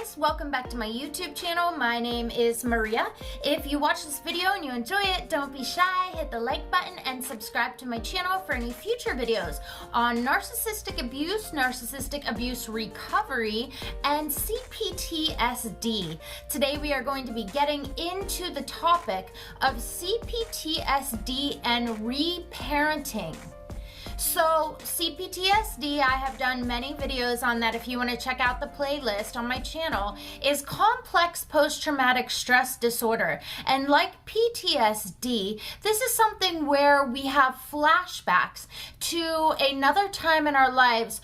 guys, welcome back to my YouTube channel. My name is Maria. If you watch this video and you enjoy it, don't be shy, hit the like button and subscribe to my channel for any future videos on narcissistic abuse recovery, and C-PTSD. Today we are going to be getting into the topic of C-PTSD and reparenting. So C-PTSD, I have done many videos on that if you want to check out the playlist on my channel, is complex post-traumatic stress disorder. And like PTSD, this is something where we have flashbacks to another time in our lives.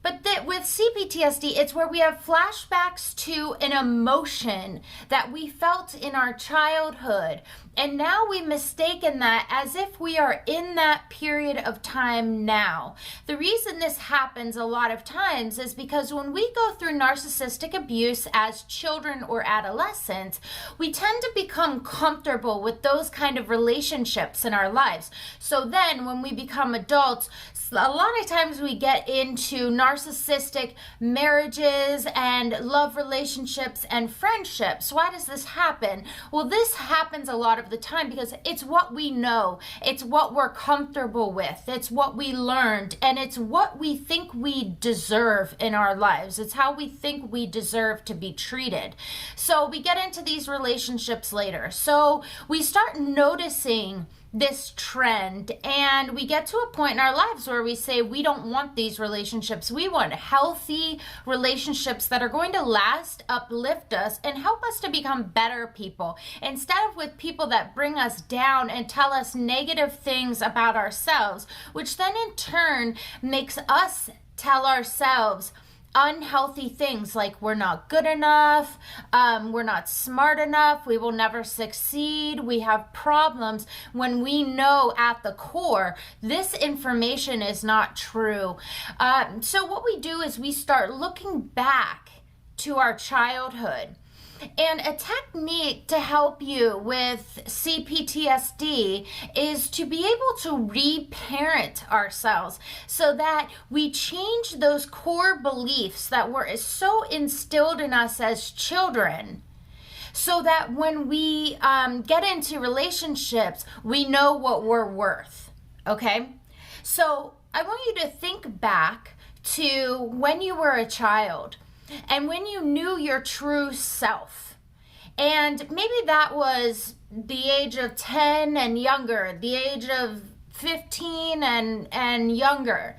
But with C-PTSD, it's where we have flashbacks to an emotion that we felt in our childhood. And now we mistaken that as if we are in that period of time now. The reason this happens a lot of times is because when we go through narcissistic abuse as children or adolescents, we tend to become comfortable with those kind of relationships in our lives. So then when we become adults, a lot of times we get into narcissistic marriages and love relationships and friendships. Why does this happen? Well, this happens a lot of the time because it's what we know, it's what we're comfortable with, it's what we learned, and it's what we think we deserve in our lives. It's how we think we deserve to be treated. So we get into these relationships later. So we start noticing this trend, and we get to a point in our lives where we say we don't want these relationships. We want healthy relationships that are going to last, uplift us, and help us to become better people, instead of with people that bring us down and tell us negative things about ourselves, which then in turn makes us tell ourselves unhealthy things like we're not good enough, we're not smart enough, we will never succeed, we have problems, when we know at the core this information is not true. So what we do is we start looking back to our childhood. And a technique to help you with C-PTSD is to be able to reparent ourselves so that we change those core beliefs that were so instilled in us as children, so that when we get into relationships, we know what we're worth, okay? So I want you to think back to when you were a child and when you knew your true self. And maybe that was the age of 10 and younger, the age of 15 and younger.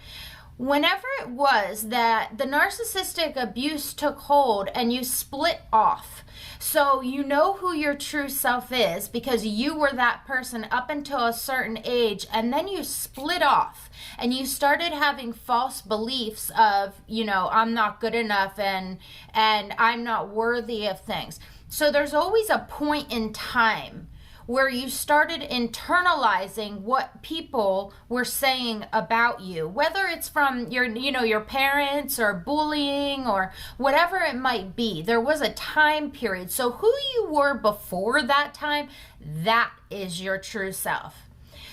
Whenever it was that the narcissistic abuse took hold and you split off, so you know who your true self is because you were that person up until a certain age, and then you split off and you started having false beliefs of, you know, I'm not good enough and I'm not worthy of things. So there's always a point in time where you started internalizing what people were saying about you, whether it's from your parents or bullying or whatever it might be. There was a time period. So who you were before that time, that is your true self.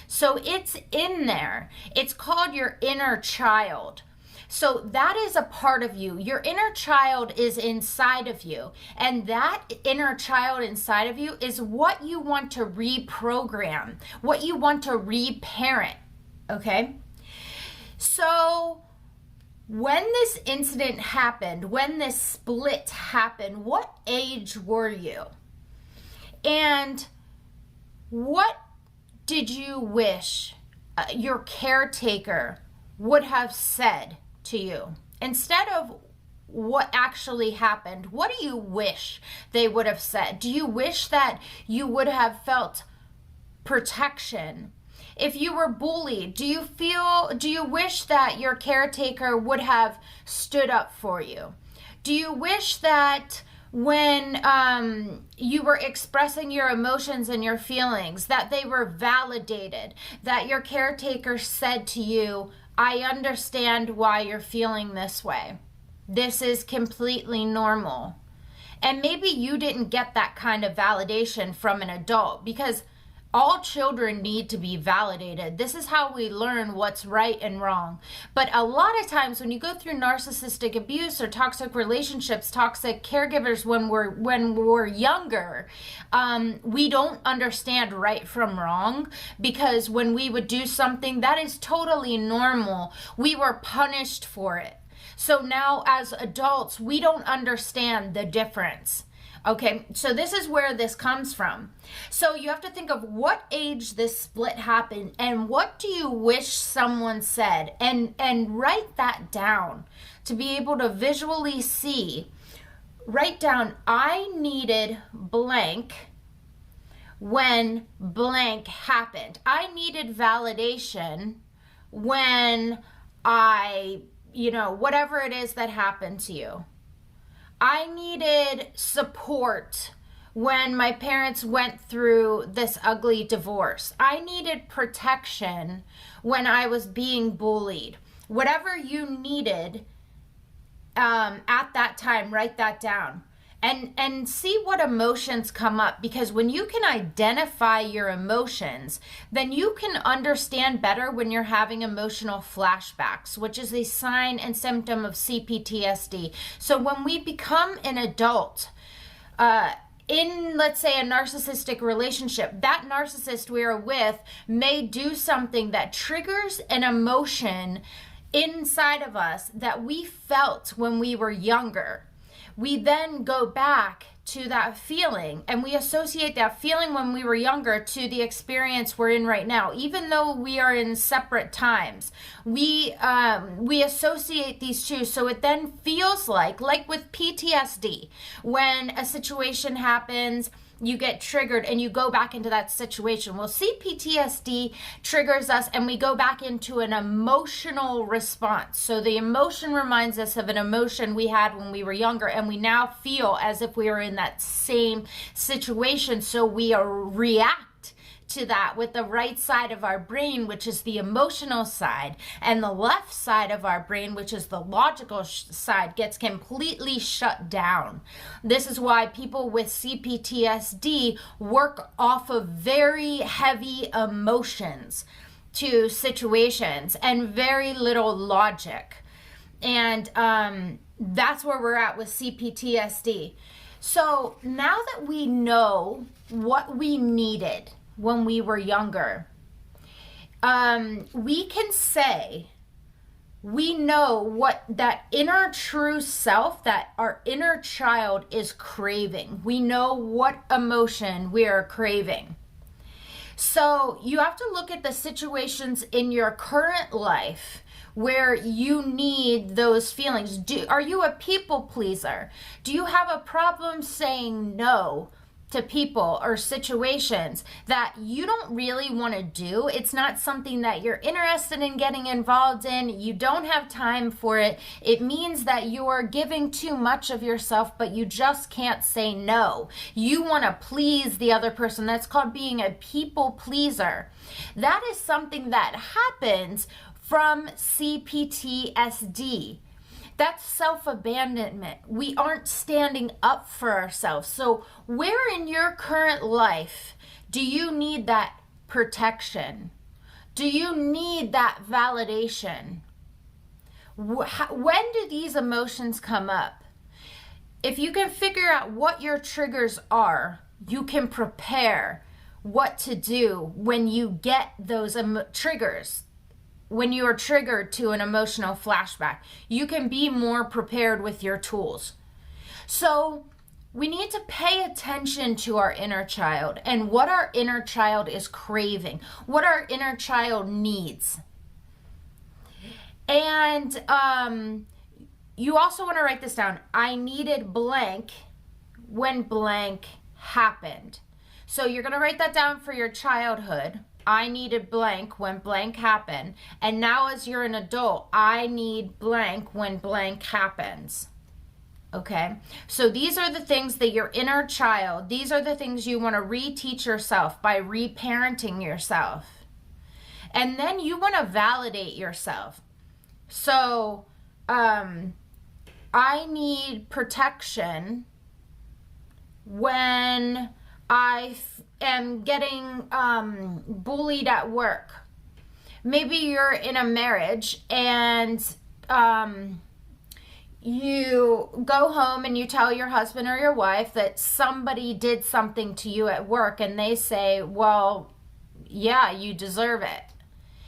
So it's in there. It's called your inner child. So that is a part of you. Your inner child is inside of you. And that inner child inside of you is what you want to reprogram, what you want to reparent, okay? So when this incident happened, when this split happened, what age were you? And what did you wish your caretaker would have said to you? Instead of what actually happened, what do you wish they would have said? Do you wish that you would have felt protection? If you were bullied, do you wish that your caretaker would have stood up for you? Do you wish that when you were expressing your emotions and your feelings, that they were validated, that your caretaker said to you, I understand why you're feeling this way. This is completely normal. And maybe you didn't get that kind of validation from an adult, because All children need to be validated. This is how we learn what's right and wrong. But a lot of times when you go through narcissistic abuse or toxic relationships, toxic caregivers when we're younger, we don't understand right from wrong, because when we would do something that is totally normal, we were punished for it. So now as adults, we don't understand the difference. Okay, so this is where this comes from. So you have to think of what age this split happened and what do you wish someone said, and write that down to be able to visually see. Write down, I needed blank when blank happened. I needed validation when whatever it is that happened to you. I needed support when my parents went through this ugly divorce. I needed protection when I was being bullied. Whatever you needed at that time, write that down. And see what emotions come up, because when you can identify your emotions, then you can understand better when you're having emotional flashbacks, which is a sign and symptom of C-PTSD. So when we become an adult, in, let's say, a narcissistic relationship, that narcissist we are with may do something that triggers an emotion inside of us that we felt when we were younger. We then go back to that feeling and we associate that feeling when we were younger to the experience we're in right now. Even though we are in separate times, we associate these two. So it then feels like with PTSD, when a situation happens, you get triggered and you go back into that situation. Well, C-PTSD triggers us and we go back into an emotional response. So the emotion reminds us of an emotion we had when we were younger, and we now feel as if we are in that same situation. So we react to that with the right side of our brain, which is the emotional side, and the left side of our brain, which is the logical side, gets completely shut down. This is why people with C-PTSD work off of very heavy emotions to situations and very little logic. And that's where we're at with C-PTSD. So now that we know what we needed when we were younger, we can say we know what that inner true self, that our inner child is craving. We know what emotion we are craving. So you have to look at the situations in your current life where you need those feelings. Are you a people pleaser? Do you have a problem saying no to people or situations that you don't really want to do? It's not something that you're interested in getting involved in. You don't have time for it. It means that you're giving too much of yourself, but you just can't say no. You want to please the other person. That's called being a people pleaser. That is something that happens from C-PTSD. That's self-abandonment. We aren't standing up for ourselves. So where in your current life do you need that protection? Do you need that validation? When do these emotions come up? If you can figure out what your triggers are, you can prepare what to do when you get those triggers. When you are triggered to an emotional flashback, you can be more prepared with your tools. So we need to pay attention to our inner child and what our inner child is craving, what our inner child needs. And you also want to write this down. I needed blank when blank happened. So you're going to write that down for your childhood. I needed blank when blank happened. And now as you're an adult, I need blank when blank happens. Okay? So these are the things that your inner child, these are the things you want to reteach yourself by reparenting yourself. And then you want to validate yourself. So, I need protection when am getting bullied at work. Maybe you're in a marriage and you go home and you tell your husband or your wife that somebody did something to you at work, and they say, well, yeah, you deserve it.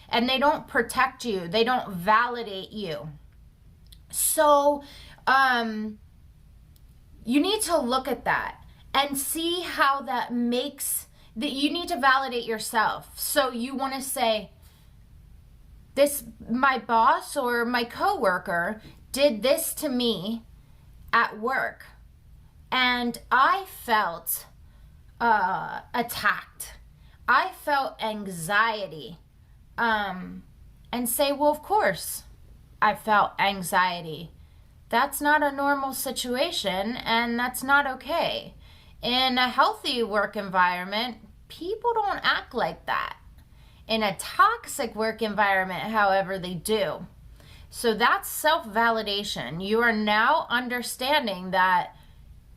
And they don't protect you. They don't validate you. So you need to look at that and see how that makes that. You need to validate yourself. So you want to say, my boss or my coworker did this to me at work, and I felt attacked. I felt anxiety. And say, well, of course I felt anxiety. That's not a normal situation, and that's not okay. In a healthy work environment, people don't act like that. In a toxic work environment, however, they do. So that's self-validation. You are now understanding that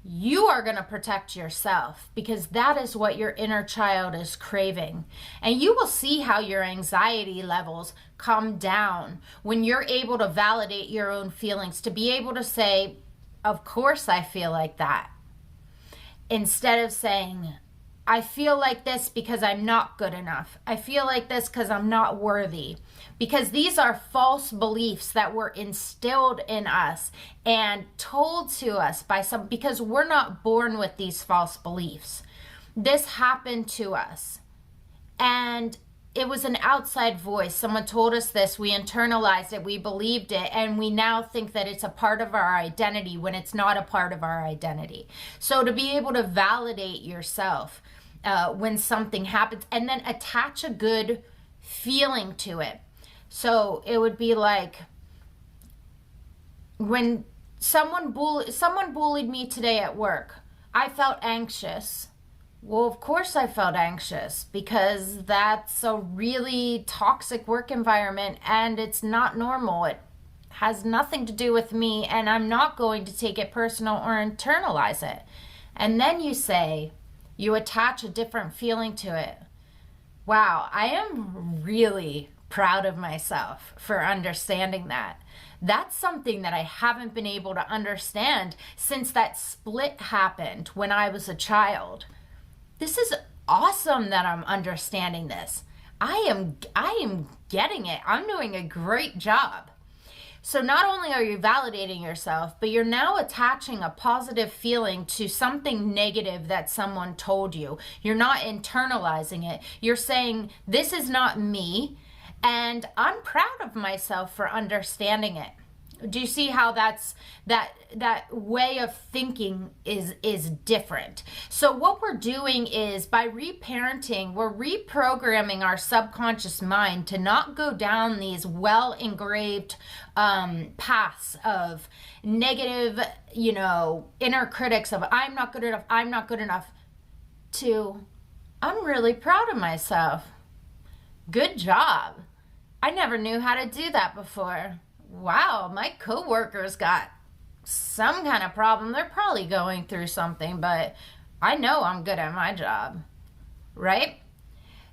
you are going to protect yourself, because that is what your inner child is craving. And you will see how your anxiety levels come down when you're able to validate your own feelings, to be able to say, of course I feel like that, instead of saying, I feel like this because I'm not good enough. I feel like this because I'm not worthy. Because these are false beliefs that were instilled in us and told to us by some, because we're not born with these false beliefs. This happened to us. And it was an outside voice. Someone told us this, we internalized it, we believed it, and we now think that it's a part of our identity when it's not a part of our identity. So to be able to validate yourself when something happens, and then attach a good feeling to it. So it would be like, when someone bullied me today at work, I felt anxious. Well, of course I felt anxious, because that's a really toxic work environment and it's not normal. It has nothing to do with me, and I'm not going to take it personal or internalize it. And then you attach a different feeling to it. Wow, I am really proud of myself for understanding that. That's something that I haven't been able to understand since that split happened when I was a child. This is awesome that I'm understanding this. I am getting it. I'm doing a great job. So not only are you validating yourself, but you're now attaching a positive feeling to something negative that someone told you. You're not internalizing it. You're saying, this is not me, and I'm proud of myself for understanding it. Do you see how that way of thinking is different? So what we're doing is, by reparenting, we're reprogramming our subconscious mind to not go down these well-engraved paths of negative, inner critics of I'm not good enough, to I'm really proud of myself. Good job. I never knew how to do that before. Wow, my coworkers got some kind of problem. They're probably going through something, but I know I'm good at my job, right?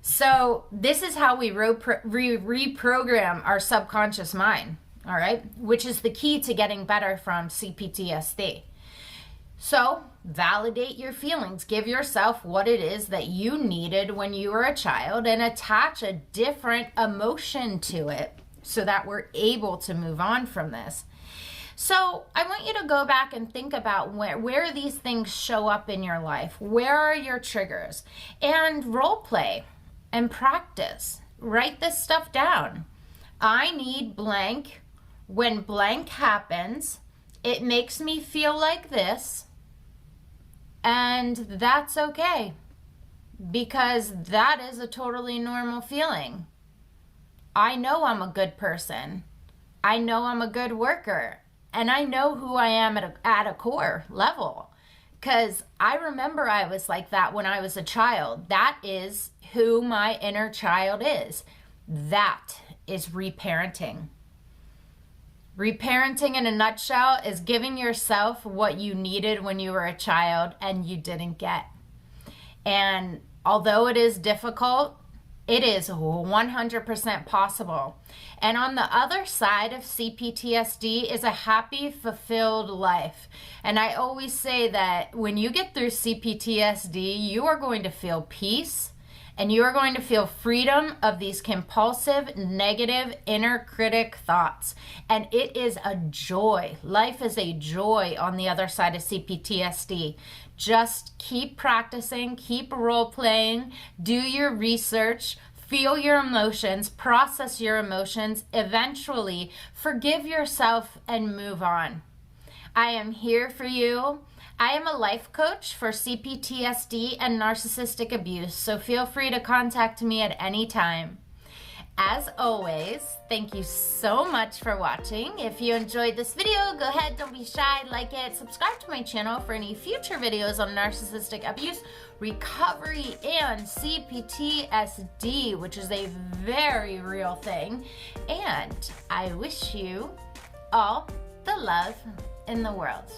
So this is how we reprogram our subconscious mind, all right? Which is the key to getting better from C-PTSD. So validate your feelings. Give yourself what it is that you needed when you were a child, and attach a different emotion to it, so that we're able to move on from this. So I want you to go back and think about where these things show up in your life. Where are your triggers? And role play and practice. Write this stuff down. I need blank. When blank happens, it makes me feel like this. And that's okay, because that is a totally normal feeling. I know I'm a good person. I know I'm a good worker. And I know who I am at a core level. Because I remember I was like that when I was a child. That is who my inner child is. That is reparenting. Reparenting in a nutshell is giving yourself what you needed when you were a child and you didn't get. And although it is difficult, it is 100% possible. And on the other side of CPTSD is a happy, fulfilled life. And I always say that when you get through CPTSD, you are going to feel peace, and you are going to feel freedom of these compulsive, negative, inner critic thoughts. And it is a joy. Life is a joy on the other side of CPTSD. Just keep practicing, keep role playing, do your research, feel your emotions, process your emotions, eventually forgive yourself and move on. I am here for you. I am a life coach for CPTSD and narcissistic abuse, so feel free to contact me at any time. As always, thank you so much for watching. If you enjoyed this video, go ahead, don't be shy, like it, subscribe to my channel for any future videos on narcissistic abuse recovery and CPTSD, which is a very real thing. And I wish you all the love in the world.